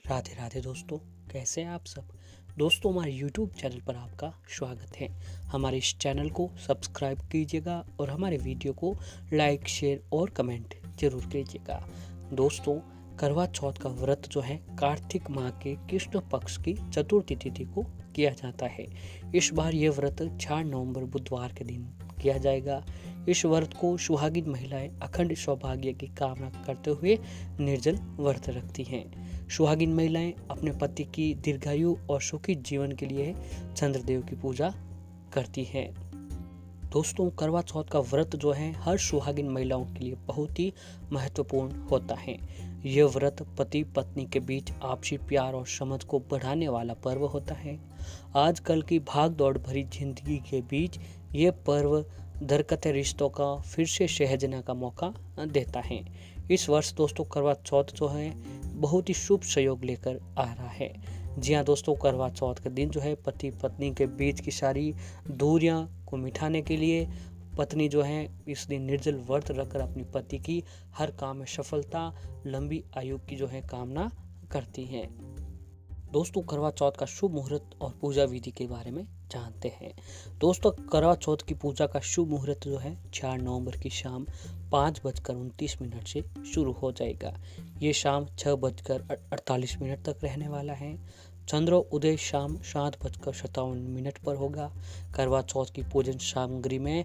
राधे राधे दोस्तों, कैसे हैं आप सब। दोस्तों, हमारे YouTube चैनल पर आपका स्वागत है। हमारे इस चैनल को सब्सक्राइब कीजिएगा और हमारे वीडियो को लाइक, शेयर और कमेंट जरूर कीजिएगा। दोस्तों, करवा चौथ का व्रत जो है कार्तिक माह के कृष्ण पक्ष की चतुर्थी तिथि को किया जाता है। इस बार यह व्रत 4 नवंबर बुधवार के दिन किया जाएगा। इस व्रत को सुहागिन महिलाएं अखंड सौभाग्य की कामना करते हुए निर्जल व्रत रखती हैं। सुहागिन महिलाएं अपने पति की दीर्घायु और सुखी जीवन के लिए चंद्रदेव की पूजा करती हैं। दोस्तों, करवा चौथ का व्रत जो है हर सुहागिन महिलाओं के लिए बहुत ही महत्वपूर्ण होता है। यह व्रत पति पत्नी के बीच आपसी प्यार और समझ को बढ़ाने वाला पर्व होता है। आजकल की भाग दौड़ भरी जिंदगी के बीच ये पर्व दरकते रिश्तों का फिर से सहेजने का मौका देता है। इस वर्ष दोस्तों करवा चौथ जो है बहुत ही शुभ संयोग लेकर आ रहा है। जी हाँ दोस्तों, करवा चौथ के दिन जो है पति पत्नी के बीच की सारी दूरियां को मिटाने के लिए पत्नी जो है इस दिन निर्जल व्रत रखकर अपनी पति की हर काम में सफलता, लंबी आयु की जो है कामना करती हैं। दोस्तों, करवा चौथ का शुभ मुहूर्त और पूजा विधि के बारे में जानते हैं। दोस्तों, करवा चौथ की पूजा का शुभ मुहूर्त जो है 4 नवंबर की शाम 5:29 से शुरू हो जाएगा। ये शाम 6:48 तक रहने वाला है। चंद्रोदय शाम 7:57 पर होगा। करवा चौथ की पूजन सामग्री में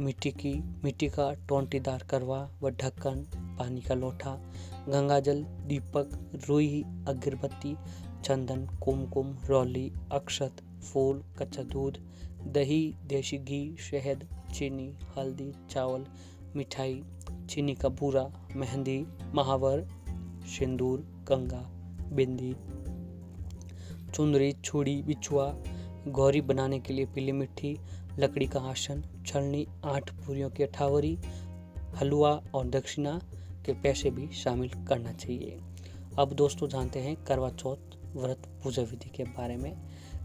मिट्टी का टोंटीदार करवा व ढक्कन, पानी का लोटा, गंगाजल, दीपक, रुई, अगरबत्ती, चंदन, कुमकुम, रौली, अक्षत, फूल, कच्चा दूध, दही, देसी घी, शहद, चीनी, हल्दी, चावल, मिठाई, चीनी का बूरा, मेहंदी, महावर, सिंदूर, कंगा, बिंदी, चुंदरी, छुड़ी, बिछुआ, गौरी बनाने के लिए पीली मिट्टी, लकड़ी का आसन, छलनी, 8 पूरियों की अठावरी, हलवा और दक्षिणा के पैसे भी शामिल करना चाहिए। अब दोस्तों जानते हैं करवा चौथ व्रत पूजा विधि के बारे में।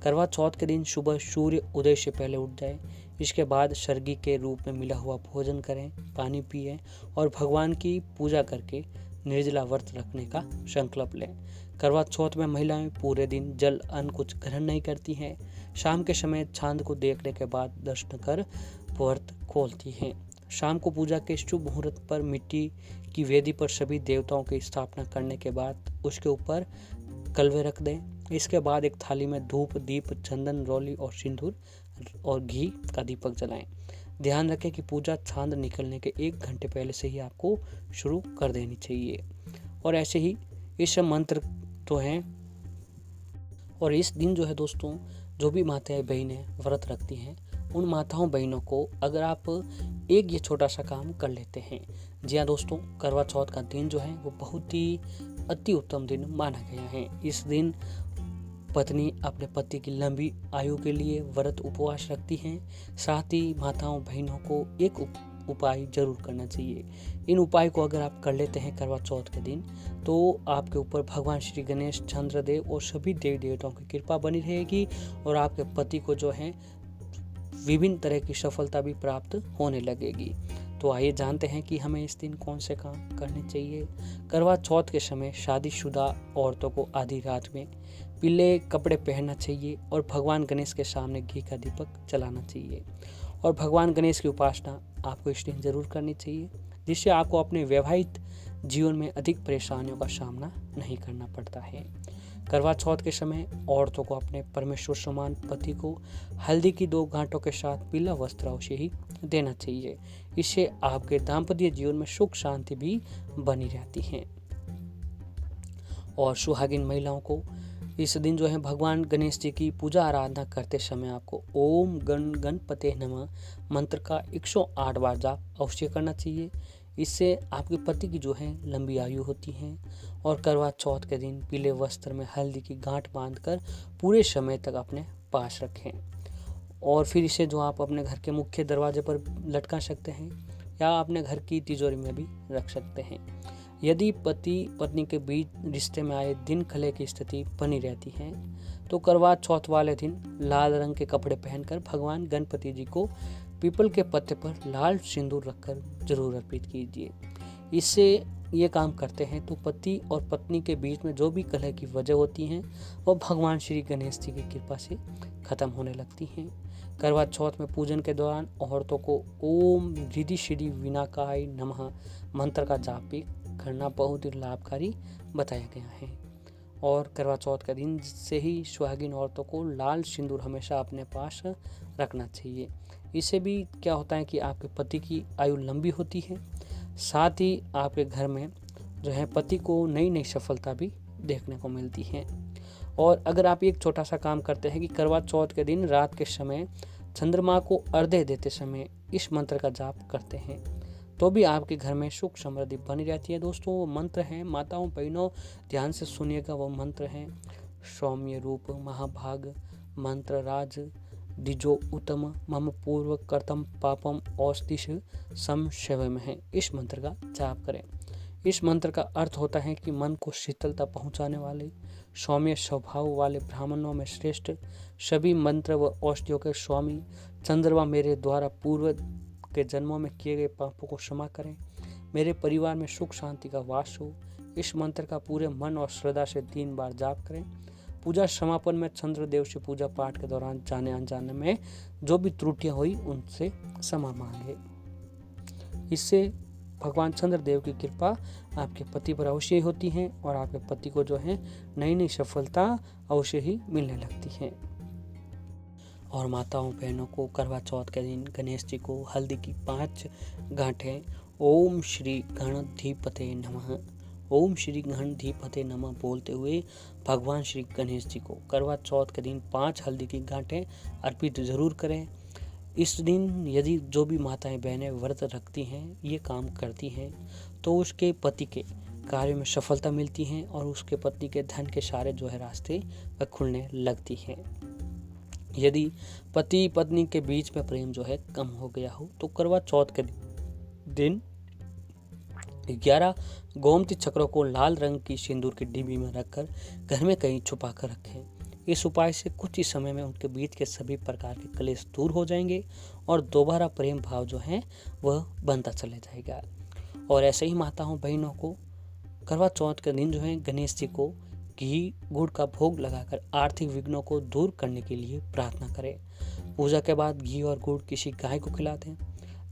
करवा चौथ के दिन सुबह सूर्य उदय से पहले उठ जाए। इसके बाद सर्गी के रूप में मिला हुआ भोजन करें, पानी पिएं और भगवान की पूजा करके निर्जला व्रत रखने का संकल्प लें। करवा चौथ में महिलाएं पूरे दिन जल अन्न कुछ ग्रहण नहीं करती हैं। शाम के समय चांद को देखने के बाद दर्शन कर व्रत खोलती हैं। शाम को पूजा के शुभ मुहूर्त पर मिट्टी की वेदी पर सभी देवताओं की स्थापना करने के बाद उसके ऊपर कलवे रख दें। इसके बाद एक थाली में धूप, दीप, चंदन, रौली और सिंदूर और घी का दीपक जलाएं। ध्यान रखें कि पूजा चांद निकलने के 1 घंटे पहले से ही आपको शुरू कर देनी चाहिए। और ऐसे ही इस मंत्र तो हैं। और इस दिन जो है दोस्तों, जो भी माताएं बहनें व्रत रखती हैं उन माताओं बहनों को अगर आप एक ये छोटा सा काम कर लेते हैं। जी हाँ दोस्तों, करवा चौथ का दिन जो है वो बहुत ही अति उत्तम दिन माना गया है। इस दिन पत्नी अपने पति की लंबी आयु के लिए व्रत उपवास रखती हैं। साथ ही माताओं बहनों को एक उपाय जरूर करना चाहिए। इन उपाय को अगर आप कर लेते हैं करवा चौथ के दिन तो आपके ऊपर भगवान श्री गणेश, चंद्रदेव और सभी देवी देवताओं की कृपा बनी रहेगी और आपके पति को जो है विभिन्न तरह की सफलता भी प्राप्त होने लगेगी। तो आइए जानते हैं कि हमें इस दिन कौन से काम करने चाहिए। करवा चौथ के समय शादीशुदा औरतों को आधी रात में पीले कपड़े पहनना चाहिए और भगवान गणेश के सामने घी का दीपक जलाना चाहिए। और भगवान गणेश की उपासना आपको इस दिन जरूर करनी चाहिए, जिससे आपको अपने वैवाहिक जीवन में अधिक परेशानियों का सामना नहीं करना पड़ता है। करवा चौथ के समय औरतों को अपने परमेश्वर समान पति को हल्दी की 2 गांठों के साथ पीला वस्त्र अवश्य ही देना चाहिए। इससे आपके दाम्पत्य जीवन में सुख शांति भी बनी रहती है। और सुहागिन महिलाओं को इस दिन जो है भगवान गणेश जी की पूजा आराधना करते समय आपको ओम गणपते नमः मंत्र का 108 बार जाप अवश्य करना चाहिए। इससे आपके पति की जो है लंबी आयु होती है। और करवा चौथ के दिन पीले वस्त्र में हल्दी की गांठ बांधकर पूरे समय तक अपने पास रखें। और फिर इसे जो आप अपने घर के मुख्य दरवाजे पर लटका सकते हैं या अपने घर की तिजोरी में भी रख सकते हैं। यदि पति पत्नी के बीच रिश्ते में आए दिन खले की स्थिति बनी रहती है तो करवा चौथ वाले दिन लाल रंग के कपड़े पहनकर भगवान गणपति जी को पीपल के पत्ते पर लाल सिंदूर रखकर जरूर अर्पित कीजिए। इससे ये काम करते हैं तो पति और पत्नी के बीच में जो भी कलह की वजह होती हैं वो भगवान श्री गणेश जी की कृपा से खत्म होने लगती हैं। करवा चौथ में पूजन के दौरान औरतों को ओम रिद्धि सिद्धि विनायकाय नमः मंत्र का जाप भी करना बहुत ही लाभकारी बताया गया है। और करवा चौथ के दिन से ही सुहागिन औरतों को लाल सिंदूर हमेशा अपने पास रखना चाहिए। इससे भी क्या होता है कि आपके पति की आयु लंबी होती है, साथ ही आपके घर में जो है पति को नई नई सफलता भी देखने को मिलती है। और अगर आप एक छोटा सा काम करते हैं कि करवा चौथ के दिन रात के समय चंद्रमा को अर्घ्य देते समय इस मंत्र का जाप करते हैं तो भी आपके घर में सुख समृद्धि बनी रहती है। दोस्तों वो मंत्र हैं, माताओं बहनों ध्यान से सुनिएगा, वो मंत्र हैं सौम्य रूप महाभाग मंत्र राज दिजो उत्तम मम पूर्व कर्तम पापम औस्तिश संशयम है। इस मंत्र का जाप करें। इस मंत्र का अर्थ होता है कि मन को शीतलता पहुंचाने वाले सौम्य स्वभाव वाले ब्राह्मणों में श्रेष्ठ सभी मंत्र व औषधियों के स्वामी चंद्रमा मेरे द्वारा पूर्व के जन्मों में किए गए पापों को क्षमा करें, मेरे परिवार में सुख शांति का वास हो। इस मंत्र का पूरे मन और श्रद्धा से 3 बार जाप करें। पूजा समापन में चंद्रदेव से पूजा पाठ के दौरान जाने अनजाने में जो भी त्रुटियां हुई उनसे क्षमा मांगे। इससे भगवान चंद्रदेव की कृपा आपके पति पर अवश्य ही होती है और आपके पति को जो है नई नई सफलता अवश्य ही मिलने लगती है। और माताओं बहनों को करवा चौथ के दिन गणेश जी को हल्दी की 5 गांठें ओम श्री गणधीपते नमः ओम श्री गणधीपते नमः बोलते हुए भगवान श्री गणेश जी को करवा चौथ के दिन 5 हल्दी की गांठें अर्पित जरूर करें। इस दिन यदि जो भी माताएं बहनें व्रत रखती हैं, ये काम करती हैं, तो उसके पति के कार्य में सफलता मिलती है और उसके पति के धन के सारे जो है रास्ते वह खुलने लगती हैं। यदि पति पत्नी के बीच में प्रेम जो है कम हो गया हो तो करवा चौथ के दिन 11 गोमती चक्रों को लाल रंग की सिंदूर की डिब्बी में रखकर घर में कहीं छुपा कर रखें। इस उपाय से कुछ ही समय में उनके बीच के सभी प्रकार के क्लेश दूर हो जाएंगे और दोबारा प्रेम भाव जो है वह बनता चले जाएगा। और ऐसे ही माताओं बहनों को करवा चौथ के दिन जो है गणेश जी को घी गुड़ का भोग लगाकर आर्थिक विघ्नों को दूर करने के लिए प्रार्थना करें। पूजा के बाद घी और गुड़ किसी गाय को खिला दें।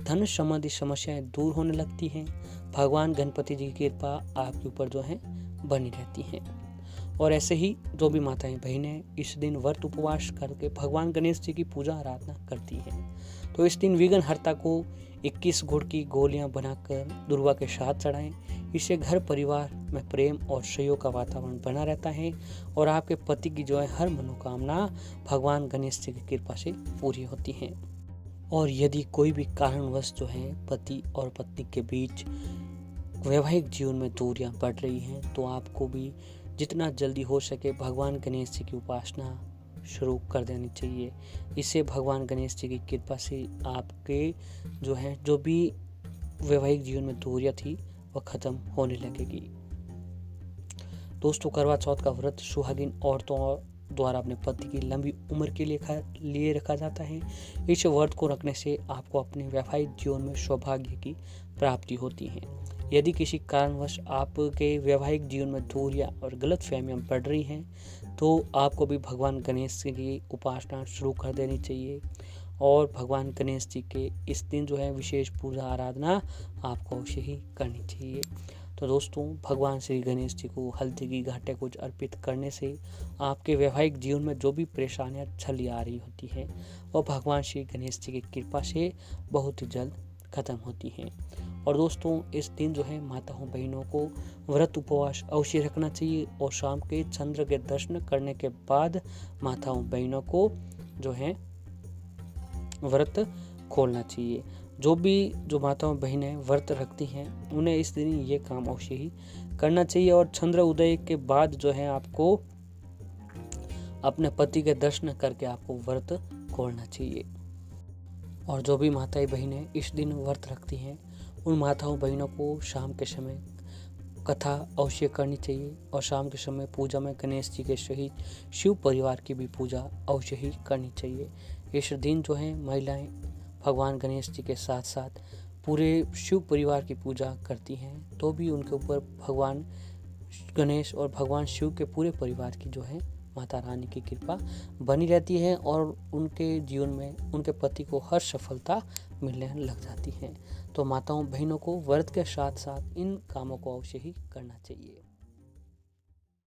धन संबंधी समस्याएं दूर होने लगती हैं। भगवान गणपति जी की कृपा आपके ऊपर जो है बनी रहती है। और ऐसे ही जो भी माताएं बहनें इस दिन व्रत उपवास करके भगवान गणेश जी की पूजा आराधना करती हैं तो इस दिन विघ्न हर्ता को 21 गुड़ की गोलियां बनाकर दुर्वा के साथ चढ़ाएं। इससे घर परिवार में प्रेम और सहयोग का वातावरण बना रहता है और आपके पति की जो है हर मनोकामना भगवान गणेश जी की कृपा से पूरी होती है। और यदि कोई भी कारणवश जो है पति और पत्नी के बीच वैवाहिक जीवन में दूरियां बढ़ रही हैं तो आपको भी जितना जल्दी हो सके भगवान गणेश जी की उपासना शुरू कर देनी चाहिए। इससे भगवान गणेश जी की कृपा से आपके जो है जो भी वैवाहिक जीवन में दूरियां थी वह खत्म होने लगेगी। दोस्तों करवा चौथ का व्रत सुहागिन औरतों द्वारा अपने पति की लंबी उम्र के लिए रखा जाता है। इस व्रत को रखने से आपको अपने वैवाहिक जीवन में सौभाग्य की प्राप्ति होती है। यदि किसी कारणवश आपके वैवाहिक जीवन में दूरियां और गलतफहमियां बढ़ रही हैं तो आपको भी भगवान गणेश जी की उपासना शुरू कर देनी चाहिए और भगवान गणेश जी के इस दिन जो है विशेष पूजा आराधना आपको अवश्य ही करनी चाहिए। तो दोस्तों भगवान श्री गणेश जी को हल्दी की घाटे कुछ अर्पित करने से आपके वैवाहिक जीवन में जो भी परेशानियां चली आ रही होती हैं वह भगवान श्री गणेश जी की कृपा से बहुत ही जल्द खत्म होती हैं। और दोस्तों इस दिन जो है माताओं बहनों को व्रत उपवास अवश्य रखना चाहिए और शाम के चंद्र के दर्शन करने के बाद माताओं बहनों को जो है व्रत खोलना चाहिए। जो माताओं बहनें व्रत रखती हैं उन्हें इस दिन ये काम अवश्य ही करना चाहिए और चंद्र उदय के बाद जो है आपको अपने पति के दर्शन करके आपको व्रत खोलना चाहिए। और जो भी माताएं बहनें इस दिन व्रत रखती हैं उन माताओं बहनों को शाम के समय कथा अवश्य करनी चाहिए और शाम के समय पूजा में गणेश जी के सहित शिव परिवार की भी पूजा अवश्य ही करनी चाहिए। इस दिन जो है महिलाएं भगवान गणेश जी के साथ साथ पूरे शिव परिवार की पूजा करती हैं तो भी उनके ऊपर भगवान गणेश और भगवान शिव के पूरे परिवार की जो है माता रानी की कृपा बनी रहती है और उनके जीवन में उनके पति को हर सफलता मिलने लग जाती है। तो माताओं बहनों को व्रत के साथ साथ इन कामों को अवश्य ही करना चाहिए।